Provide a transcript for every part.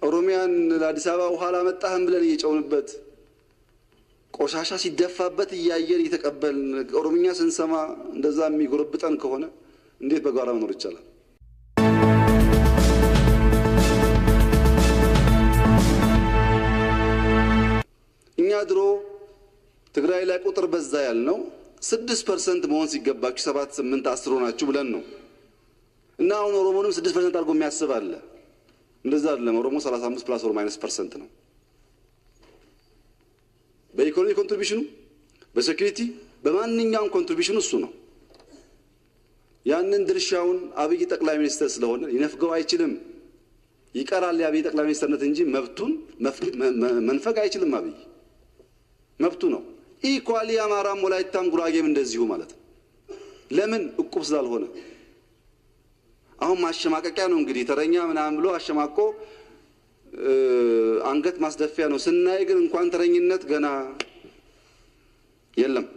ኦሮሚያን ለአዲስ አበባ ውሃ አላመጣህም ብለን እየጨውንበት ቆሻሻ ሲደፋበት እያየን እየተቀበልን ኦሮምኛ ስንሰማ እንደዛ የሚጎረብጠን ከሆነ እንዴት በጋራ መኖር ይቻላል? እኛ ድሮ ትግራይ ላይ ቁጥር በዛ ያልነው 6% መሆን ሲገባችሁ 7፣ 8፣ 10 ሆናችሁ ብለን ነው እና አሁን ኦሮሞንም 6% አድርጎ የሚያስብ አለ። እንደዛ አይደለም። ኦሮሞ 35 ፕላስ ኦር ማይነስ % ነው። በኢኮኖሚ ኮንትሪቢዩሽኑ፣ በሴኩሪቲ፣ በማንኛውም ኮንትሪቢዩሽኑ እሱ ነው። ያንን ድርሻውን አብይ ጠቅላይ ሚኒስትር ስለሆነ ሊነፍገው አይችልም። ይቀራል የአብይ ጠቅላይ ሚኒስትርነት እንጂ መብቱን መንፈግ አይችልም። አብይ መብቱ ነው። ኢኳሊ አማራም ወላይታም ጉራጌም እንደዚሁ ማለት ነው። ለምን እቁብ ስላልሆነ አሁን ማሸማቀቂያ ነው እንግዲህ ተረኛ ምናምን ብሎ አሸማቆ አንገት ማስደፊያ ነው። ስናይ ግን እንኳን ተረኝነት ገና የለም።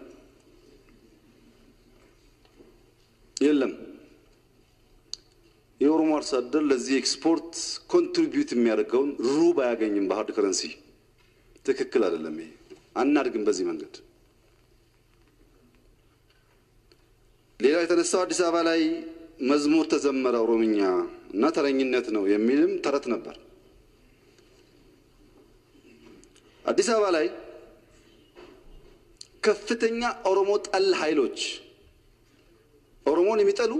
የኦሮሞ አርሶ አደር ለዚህ ኤክስፖርት ኮንትሪቢዩት የሚያደርገውን ሩብ አያገኝም በሃርድ ከረንሲ። ትክክል አይደለም። ይሄ አናድግም በዚህ መንገድ። ሌላ የተነሳው አዲስ አበባ ላይ መዝሙር ተዘመረ ኦሮምኛ እና ተረኝነት ነው የሚልም ተረት ነበር። አዲስ አበባ ላይ ከፍተኛ ኦሮሞ ጠል ኃይሎች ኦሮሞን የሚጠሉ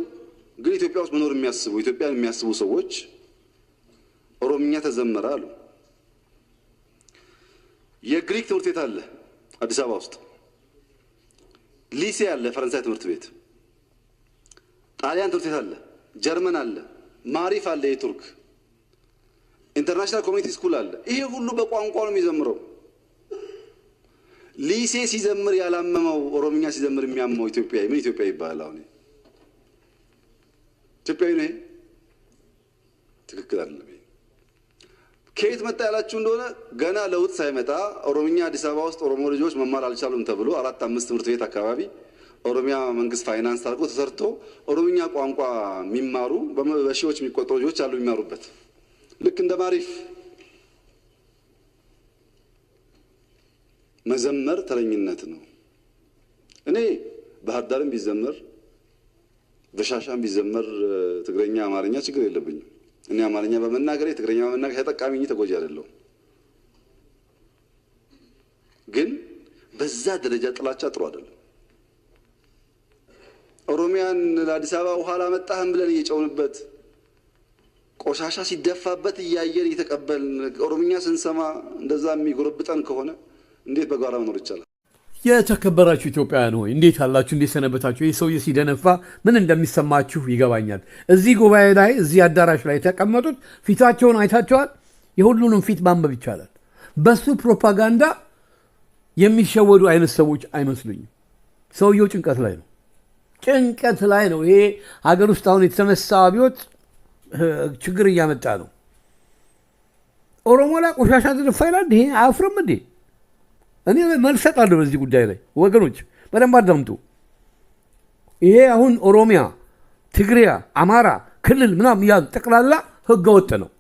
ግን ኢትዮጵያ ውስጥ መኖር የሚያስቡ ኢትዮጵያን የሚያስቡ ሰዎች ኦሮምኛ ተዘመረ አሉ። የግሪክ ትምህርት ቤት አለ አዲስ አበባ ውስጥ፣ ሊሴ አለ፣ ፈረንሳይ ትምህርት ቤት፣ ጣሊያን ትምህርት ቤት አለ፣ ጀርመን አለ፣ ማሪፍ አለ፣ የቱርክ ኢንተርናሽናል ኮሚኒቲ ስኩል አለ። ይሄ ሁሉ በቋንቋ ነው የሚዘምረው። ሊሴ ሲዘምር ያላመመው ኦሮምኛ ሲዘምር የሚያመው ኢትዮጵያዊ ምን ኢትዮጵያ ይባላል? አሁን ኢትዮጵያዊ ነው? ትክክል አይደለም። ከየት መጣ ያላችሁ እንደሆነ ገና ለውጥ ሳይመጣ ኦሮምኛ አዲስ አበባ ውስጥ ኦሮሞ ልጆች መማር አልቻሉም ተብሎ 4፣ 5 ትምህርት ቤት አካባቢ ኦሮሚያ መንግስት ፋይናንስ አድርጎ ተሰርቶ ኦሮምኛ ቋንቋ የሚማሩ በሺዎች የሚቆጠሩ ልጆች አሉ የሚማሩበት። ልክ እንደ ማሪፍ መዘመር ተረኝነት ነው። እኔ ባህር ዳርም ቢዘመር በሻሻም ቢዘመር ትግረኛ አማርኛ ችግር የለብኝም። እኔ አማርኛ በመናገር ትግረኛ በመናገር ተጠቃሚ እንጂ ተጎጂ አይደለሁም። ግን በዛ ደረጃ ጥላቻ ጥሩ አይደለም። ኦሮሚያን ለአዲስ አበባ ውሃ አላመጣህም ብለን እየጨውንበት ቆሻሻ ሲደፋበት እያየን እየተቀበልን ኦሮምኛ ስንሰማ እንደዛ የሚጎረብጠን ከሆነ እንዴት በጋራ መኖር ይቻላል? የተከበራችሁ ኢትዮጵያውያን ሆይ እንዴት አላችሁ? እንዴት ሰነበታችሁ? ይህ ሰውዬ ሲደነፋ ምን እንደሚሰማችሁ ይገባኛል። እዚህ ጉባኤ ላይ እዚህ አዳራሽ ላይ የተቀመጡት ፊታቸውን አይታቸዋል። የሁሉንም ፊት ማንበብ ይቻላል። በሱ ፕሮፓጋንዳ የሚሸወዱ አይነት ሰዎች አይመስሉኝም። ሰውየው ጭንቀት ላይ ነው። ይሄ ሀገር ውስጥ አሁን የተነሳ አብዮት ችግር እያመጣ ነው። ኦሮሞ ላይ ቆሻሻ ተደፋ ይላል። ይሄ አያፍርም እንዴ? እኔ መልስ እሰጣለሁ በዚህ ጉዳይ ላይ ወገኖች በደንብ አዳምጡ። ይሄ አሁን ኦሮሚያ፣ ትግሪያ፣ አማራ ክልል ምናምን ያ ጠቅላላ ህገ ወጥ ነው።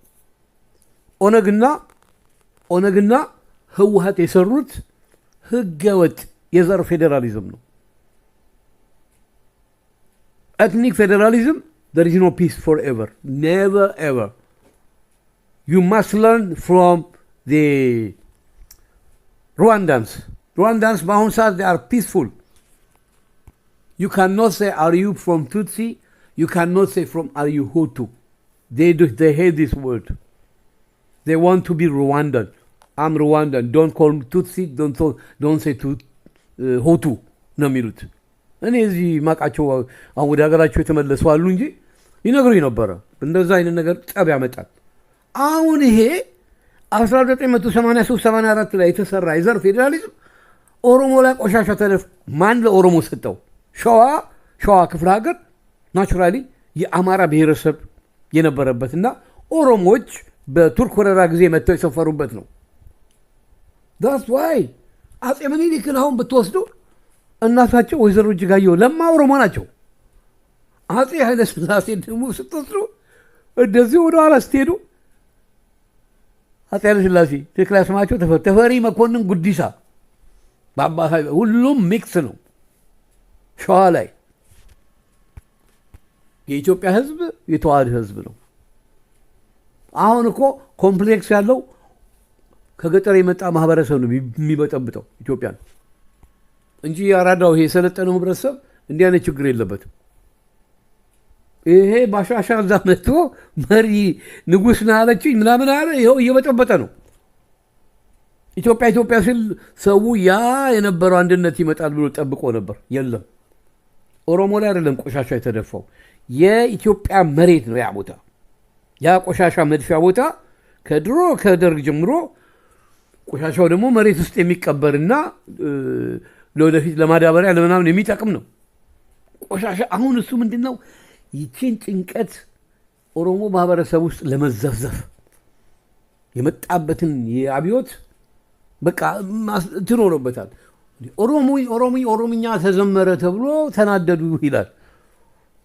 ኦነግና ህወሓት የሰሩት ህገ ወጥ የዘር ፌዴራሊዝም ነው። ኤትኒክ ፌዴራሊዝም there is no peace forever, never ever. You must learn from the Rwandans በአሁኑ ሰዓት they are peaceful. You cannot say are you from Tutsi, you cannot say from are you Hutu. They hate this word. They want to be Rwandan. I'm Rwandan. Don't call me Tutsi, don't say Hutu ነው የሚሉት። እኔ እዚህ ማቃቸው አሁን ወደ ሀገራቸው የተመለሱ አሉ እንጂ ይነግሩኝ ነበረ እንደዛ አይነት ነገር ጠብ ያመጣል። አሁን ይሄ 1983-84 ላይ የተሰራ የዘር ፌዴራሊዝም ኦሮሞ ላይ ቆሻሻ ተደፍ ማን ለኦሮሞ ሰጠው? ሸዋ ክፍለ ሀገር ናቹራሊ የአማራ ብሔረሰብ የነበረበትና ኦሮሞዎች በቱርክ ወረራ ጊዜ መጥተው የሰፈሩበት ነው። that's why አጼ ምኒልክን አሁን ብትወስዱ እናታቸው ወይዘሮ እጅጋየሁ ለማ ኦሮሞ ናቸው። አጼ ኃይለ ሥላሴ ደግሞ ስትወስዱ እንደዚህ ወደ ኋላ ስትሄዱ አፄ ኃይለ ሥላሴ ትክክለኛ ስማቸው ተፈሪ መኮንን ጉዲሳ ሁሉም ሚክስ ነው። ሸዋ ላይ የኢትዮጵያ ህዝብ የተዋሃደ ህዝብ ነው። አሁን እኮ ኮምፕሌክስ ያለው ከገጠር የመጣ ማህበረሰብ ነው የሚበጠብጠው ኢትዮጵያን እንጂ የአራዳው ይሄ የሰለጠነው ህብረተሰብ እንዲህ አይነት ችግር የለበትም። ይሄ ባሻሻ እዛ መጥቶ መሪ ንጉሥ ነህ አለችኝ ምናምን አለ። ይኸው እየበጠበጠ ነው። ኢትዮጵያ ሲል ሰው ያ የነበረው አንድነት ይመጣል ብሎ ጠብቆ ነበር። የለም፣ ኦሮሞ ላይ አይደለም ቆሻሻ የተደፋው፣ የኢትዮጵያ መሬት ነው ያ ቦታ። ያ ቆሻሻ መድፊያ ቦታ ከድሮ ከደርግ ጀምሮ ቆሻሻው ደግሞ መሬት ውስጥ የሚቀበርና ለወደፊት ለማዳበሪያ ለምናምን የሚጠቅም ነው ቆሻሻ። አሁን እሱ ምንድን ነው ይችን ጭንቀት ኦሮሞ ማህበረሰብ ውስጥ ለመዘፍዘፍ የመጣበትን የአብዮት በቃ ትኖርበታል። ኦሮምኛ ተዘመረ ተብሎ ተናደዱ ይላል።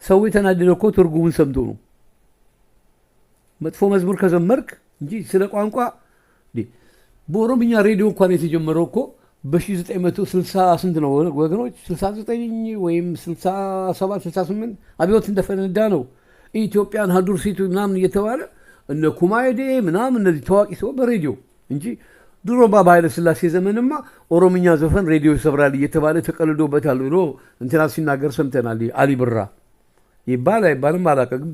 ሰው የተናደደ እኮ ትርጉሙን ሰምቶ ነው። መጥፎ መዝሙር ከዘመርክ እንጂ ስለ ቋንቋ በኦሮምኛ ሬዲዮ እንኳን የተጀመረው እኮ በ1960 ስንት ነው ወገኖች? 69 ወይም 67 68 አብዮት እንደፈነዳ ነው ኢትዮጵያን ሀዱር ሲቱ ምናምን እየተባለ እነ ኩማይዴ ምናምን እነዚህ ታዋቂ ሰው በሬዲዮ እንጂ ድሮ በኃይለ ሥላሴ ዘመንማ ኦሮምኛ ዘፈን ሬዲዮ ይሰብራል እየተባለ ተቀልዶበታል ብሎ እንትና ሲናገር ሰምተናል። አሊ ብራ ይባል አይባልም አላውቅም።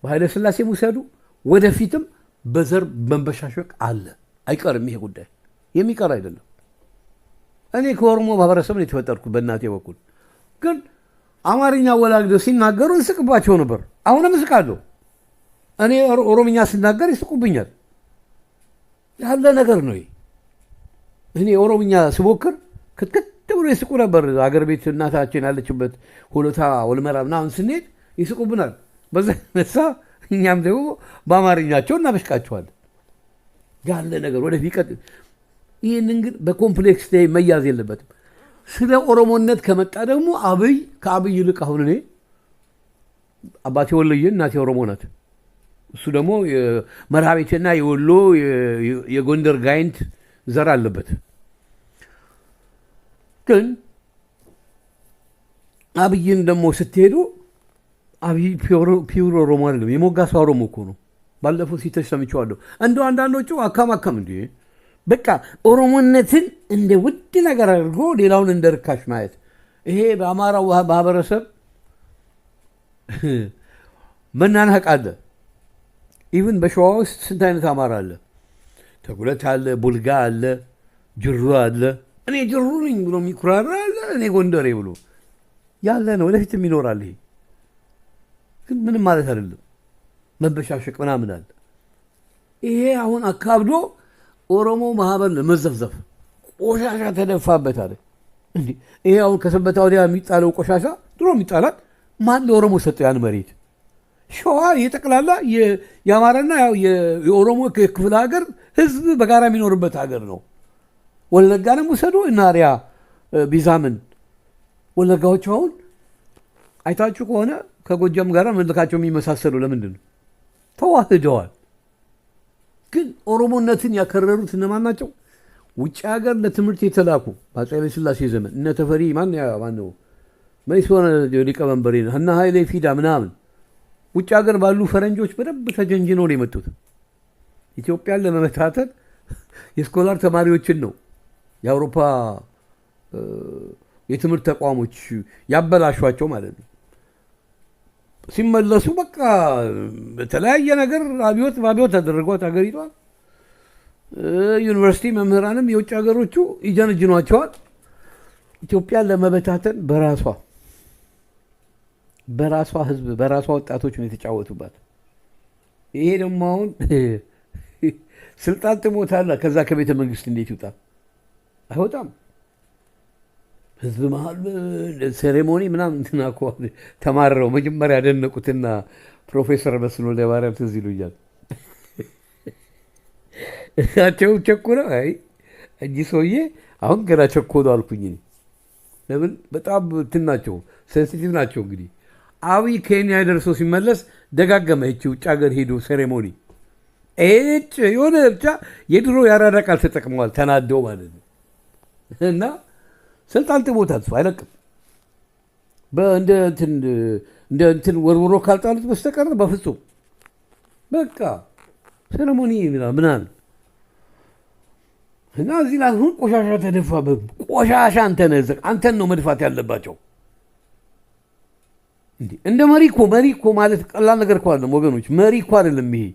በኃይለ ሥላሴ ሙሰዱ ወደፊትም በዘር መንበሻሸቅ አለ፣ አይቀርም። ይሄ ጉዳይ የሚቀር አይደለም። እኔ ከኦሮሞ ማህበረሰብ ነው የተፈጠርኩት በእናቴ በኩል። ግን አማርኛ ወላግደው ሲናገሩ እንስቅባቸው ነበር። አሁንም እስቃለሁ። እኔ ኦሮምኛ ስናገር ይስቁብኛል። ያለ ነገር ነው። እኔ ኦሮምኛ ስሞክር ክትክት ብሎ ይስቁ ነበር። አገር ቤት እናታችን ያለችበት ሆለታ ወልመራ ምናምን ስንሄድ ይስቁብናል። በዛ ነሳ እኛም ደግሞ በአማርኛቸው እናበሽቃቸዋለን። ያለ ነገር ወደፊት ይቀጥል። ይህንን ግን በኮምፕሌክስ መያዝ የለበትም። ስለ ኦሮሞነት ከመጣ ደግሞ ከአብይ ይልቅ አሁን እኔ አባቴ ወሎዬ እናቴ ኦሮሞ ናት። እሱ ደግሞ መርሃቤቴና የወሎ የጎንደር ጋይንት ዘር አለበት። ግን አብይን ደግሞ ስትሄዱ አብይ ፒውር ኦሮሞ አይደለም፣ የሞጋሳ ኦሮሞ እኮ ነው። ባለፈው ሲተች ሰምቼዋለሁ። እንደው አንዳንዶቹ አካም እንዲ በቃ ኦሮሞነትን እንደ ውድ ነገር አድርጎ ሌላውን እንደ ርካሽ ማየት። ይሄ በአማራው ማህበረሰብ መናናቅ አለ። ኢቭን በሸዋ ውስጥ ስንት አይነት አማራ አለ? ተጉለት አለ፣ ቡልጋ አለ፣ ጅሩ አለ። እኔ ጅሩ ነኝ ብሎ የሚኩራራ አለ፣ እኔ ጎንደሬ ብሎ ያለ ነው። ወደፊትም ይኖራል። ይሄ ግን ምንም ማለት አይደለም። መበሻሸቅ ምናምን አለ። ይሄ አሁን አካብዶ ኦሮሞ ማህበር ለመዘፍዘፍ ቆሻሻ ተደፋበት አለ። እንዴ ይሄ አሁን ከሰበታ ወዲያ የሚጣለው ቆሻሻ ድሮ የሚጣላል ማን ለኦሮሞ ሰጠው ያን መሬት? ሸዋ የጠቅላላ የአማራና የኦሮሞ ክፍለ ሀገር ህዝብ በጋራ የሚኖርበት ሀገር ነው። ወለጋንም ውሰዱ እና አሪያ ቢዛምን ወለጋዎች አሁን አይታችሁ ከሆነ ከጎጃም ጋር መልካቸው የሚመሳሰሉ ለምንድን ነው? ተዋህደዋል። ግን ኦሮሞነትን ያከረሩት እነማን ናቸው? ውጭ ሀገር ለትምህርት የተላኩ በአፄ ኃይለ ሥላሴ ዘመን እነ ተፈሪ ማነው መይሶን ሊቀመንበሬ እና ኃይሌ ፊዳ ምናምን ውጭ ሀገር ባሉ ፈረንጆች በደንብ ተጀንጅነው ነው የመጡት። ኢትዮጵያን ለመመታተን የስኮላር ተማሪዎችን ነው የአውሮፓ የትምህርት ተቋሞች ያበላሿቸው ማለት ነው። ሲመለሱ በቃ በተለያየ ነገር አብዮት አደረጓት ሀገሪቷን። ዩኒቨርሲቲ መምህራንም የውጭ ሀገሮቹ ይጀነጅኗቸዋል። ኢትዮጵያን ለመበታተን በራሷ ህዝብ በራሷ ወጣቶች ነው የተጫወቱባት። ይሄ ደግሞ አሁን ስልጣን ትሞታላ። ከዛ ከቤተ መንግስት እንዴት ይውጣ? አይወጣም። ህዝብ መሀል ሴሬሞኒ ምናምን እንትና እኮ ተማረው መጀመሪያ ያደነቁትና ፕሮፌሰር መስሎ ለማርያም ትዝ ይሉኛል። እሳቸው ቸኩለው አይ እንጂ ሰውዬ አሁን ገና ቸኮሉ አልኩኝ። ለምን በጣም እንትን ናቸው፣ ሴንሲቲቭ ናቸው። እንግዲህ አብይ ኬንያ ደርሶ ሲመለስ ደጋገመ። ይቺ ውጭ ሀገር ሄዶ ሴሬሞኒ የሆነ ብቻ የድሮ ያራዳ ቃል ተጠቅመዋል ተናደው ማለት ነው። እና ስልጣን ጥሞታል እሱ አይለቅም። እንደ እንትን ወርውሮ ካልጣሉት በስተቀር በፍጹም በቃ ሰለሞኒ ምናምን እና እዚህ ላይ አሁን ቆሻሻ ተደፋ። ቆሻሻ አንተን ነው መድፋት ያለባቸው። እንደ መሪ እኮ ማለት ቀላል ነገር እኮ አይደለም ወገኖች። መሪ እኮ አይደለም ይሄ።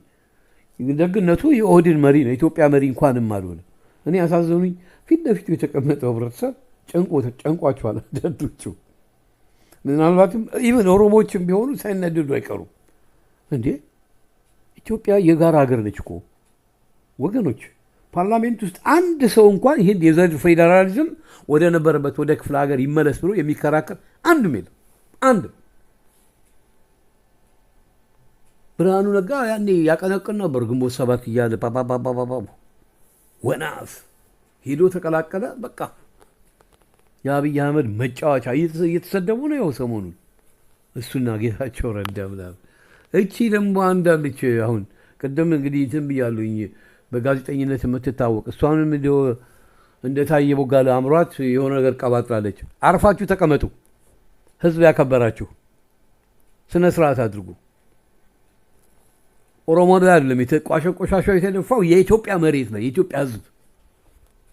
ደግነቱ የኦህዴድ መሪ ነው። ኢትዮጵያ መሪ እንኳንም አልሆነ። እኔ አሳዘኑኝ። ፊት ለፊቱ የተቀመጠው ህብረተሰብ ጨንቋቸዋል ደዶቹ። ምናልባትም ኢቨን ኦሮሞዎችም ቢሆኑ ሳይነደዱ አይቀሩም። እንዴ ኢትዮጵያ የጋራ ሀገር ነች እኮ ወገኖች። ፓርላሜንት ውስጥ አንድ ሰው እንኳን ይህን የዘር ፌዴራሊዝም ወደ ነበረበት ወደ ክፍለ ሀገር ይመለስ ብሎ የሚከራከር አንድም የለም። አንድም ብርሃኑ ነጋ ያኔ ያቀነቅን ነበር ግንቦት ሰባት እያለ ወናፍ ሄዶ ተቀላቀለ። በቃ የአብይ አህመድ መጫወቻ እየተሰደቡ ነው ያው ሰሞኑን እሱና ጌታቸው ረዳ ምናምን። እቺ ደግሞ አንዳለች አሁን ቅድም እንግዲህ እንትን ብያለሁኝ በጋዜጠኝነት የምትታወቅ እሷንም እንደታየ ቦጋለ አምሯት የሆነ ነገር ቀባጥራለች። አርፋችሁ ተቀመጡ፣ ህዝብ ያከበራችሁ ስነ ስርዓት አድርጉ። ኦሮሞ አይደለም ቆሻሻው የተደፋው የኢትዮጵያ መሬት ነው፣ የኢትዮጵያ ህዝብ።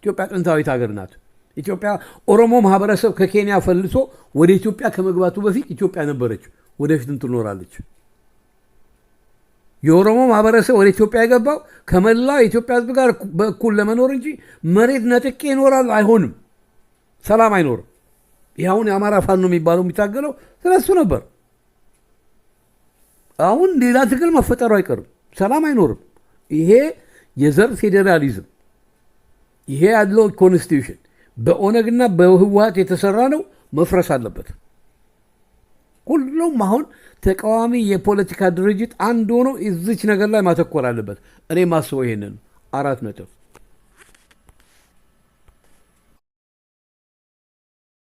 ኢትዮጵያ ጥንታዊት ሀገር ናት። ኢትዮጵያ ኦሮሞ ማህበረሰብ ከኬንያ ፈልሶ ወደ ኢትዮጵያ ከመግባቱ በፊት ኢትዮጵያ ነበረች፣ ወደፊትም ትኖራለች። የኦሮሞ ማህበረሰብ ወደ ኢትዮጵያ የገባው ከመላ የኢትዮጵያ ህዝብ ጋር በእኩል ለመኖር እንጂ መሬት ነጥቄ ይኖራል አይሆንም፣ ሰላም አይኖርም። ይህ አሁን የአማራ ፋኖ የሚባለው የሚታገለው ስለሱ ነበር። አሁን ሌላ ትግል መፈጠሩ አይቀርም፣ ሰላም አይኖርም። ይሄ የዘር ፌዴራሊዝም፣ ይሄ ያለው ኮንስቲቱሽን በኦነግና በህወሓት የተሰራ ነው፣ መፍረስ አለበት። ሁሉም አሁን ተቃዋሚ የፖለቲካ ድርጅት አንድ ሆኖ እዚች ነገር ላይ ማተኮር አለበት። እኔ ማስበው ይሄንን 4 ነጥብ